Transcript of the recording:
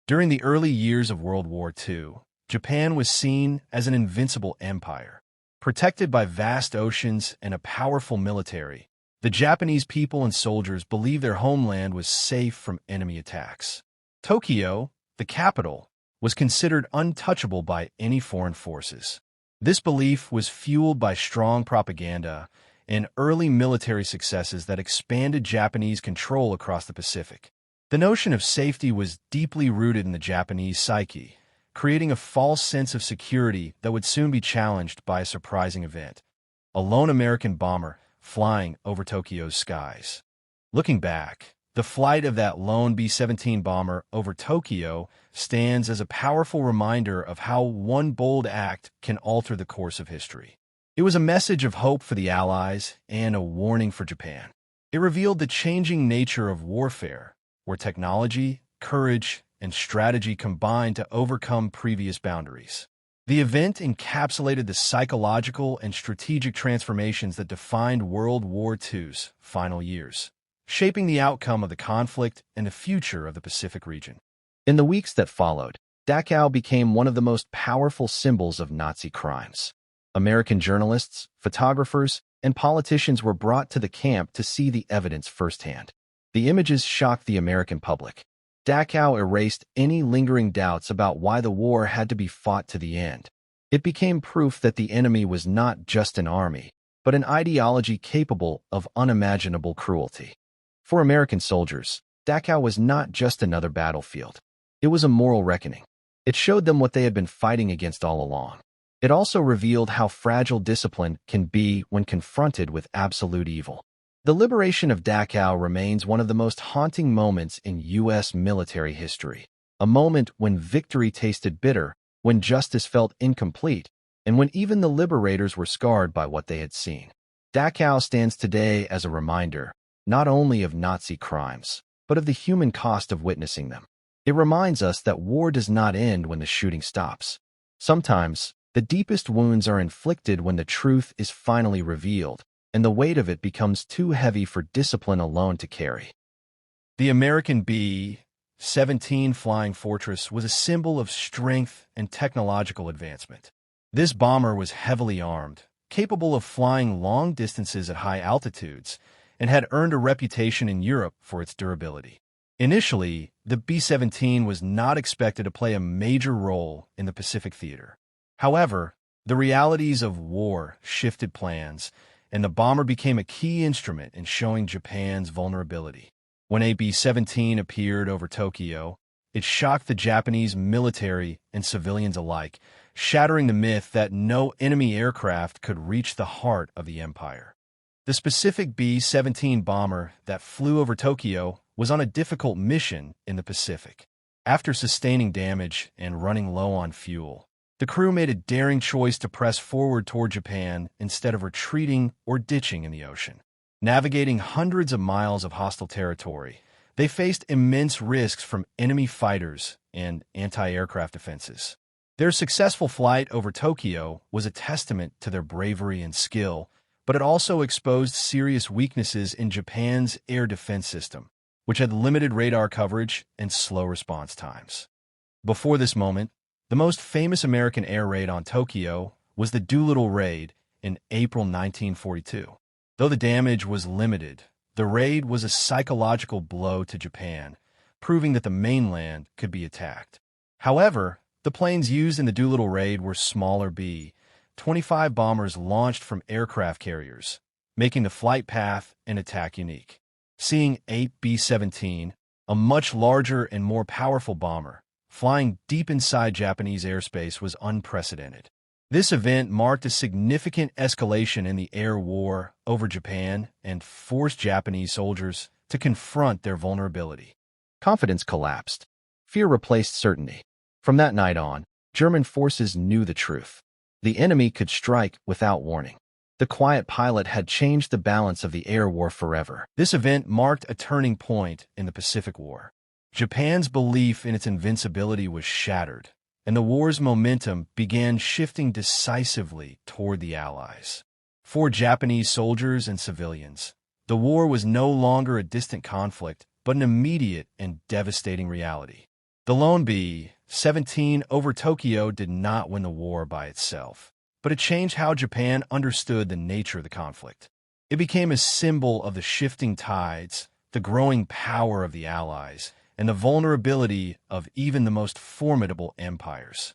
During the early years of World War II, Japan was seen as an invincible empire. Protected by vast oceans and a powerful military, the Japanese people and soldiers believed their homeland was safe from enemy attacks. Tokyo, the capital, was considered untouchable by any foreign forces. This belief was fueled by strong propaganda and early military successes that expanded Japanese control across the Pacific. The notion of safety was deeply rooted in the Japanese psyche, creating a false sense of security that would soon be challenged by a surprising event: a lone American bomber flying over Tokyo's skies. Looking back, the flight of that lone B-17 bomber over Tokyo stands as a powerful reminder of how one bold act can alter the course of history. It was a message of hope for the Allies and a warning for Japan. It revealed the changing nature of warfare, where technology, courage, and strategy combined to overcome previous boundaries. The event encapsulated the psychological and strategic transformations that defined World War II's final years, shaping the outcome of the conflict and the future of the Pacific region. In the weeks that followed, Dachau became one of the most powerful symbols of Nazi crimes. American journalists, photographers, and politicians were brought to the camp to see the evidence firsthand. The images shocked the American public. Dachau erased any lingering doubts about why the war had to be fought to the end. It became proof that the enemy was not just an army, but an ideology capable of unimaginable cruelty. For American soldiers, Dachau was not just another battlefield. It was a moral reckoning. It showed them what they had been fighting against all along. It also revealed how fragile discipline can be when confronted with absolute evil. The liberation of Dachau remains one of the most haunting moments in U.S. military history, a moment when victory tasted bitter, when justice felt incomplete, and when even the liberators were scarred by what they had seen. Dachau stands today as a reminder, not only of Nazi crimes, but of the human cost of witnessing them. It reminds us that war does not end when the shooting stops. Sometimes, the deepest wounds are inflicted when the truth is finally revealed, and the weight of it becomes too heavy for discipline alone to carry. The American B-17 Flying Fortress was a symbol of strength and technological advancement. This bomber was heavily armed, capable of flying long distances at high altitudes, and had earned a reputation in Europe for its durability. Initially, the B-17 was not expected to play a major role in the Pacific theater. However, the realities of war shifted plans, and the bomber became a key instrument in showing Japan's vulnerability. When a B-17 appeared over Tokyo, it shocked the Japanese military and civilians alike, shattering the myth that no enemy aircraft could reach the heart of the empire. The specific B-17 bomber that flew over Tokyo was on a difficult mission in the Pacific. After sustaining damage and running low on fuel, the crew made a daring choice to press forward toward Japan instead of retreating or ditching in the ocean. Navigating hundreds of miles of hostile territory, they faced immense risks from enemy fighters and anti-aircraft defenses. Their successful flight over Tokyo was a testament to their bravery and skill, but it also exposed serious weaknesses in Japan's air defense system, which had limited radar coverage and slow response times. Before this moment, the most famous American air raid on Tokyo was the Doolittle Raid in April 1942. Though the damage was limited, the raid was a psychological blow to Japan, proving that the mainland could be attacked. However, the planes used in the Doolittle Raid were smaller B-25 bombers launched from aircraft carriers, making the flight path and attack unique. Seeing 8 B-17, a much larger and more powerful bomber, flying deep inside Japanese airspace was unprecedented. This event marked a significant escalation in the air war over Japan and forced Japanese soldiers to confront their vulnerability. Confidence collapsed. Fear replaced certainty. From that night on, German forces knew the truth. The enemy could strike without warning. The quiet pilot had changed the balance of the air war forever. This event marked a turning point in the Pacific War. Japan's belief in its invincibility was shattered, and the war's momentum began shifting decisively toward the Allies. For Japanese soldiers and civilians, the war was no longer a distant conflict, but an immediate and devastating reality. The lone B-17 over Tokyo did not win the war by itself, but it changed how Japan understood the nature of the conflict. It became a symbol of the shifting tides, the growing power of the Allies, and the vulnerability of even the most formidable empires.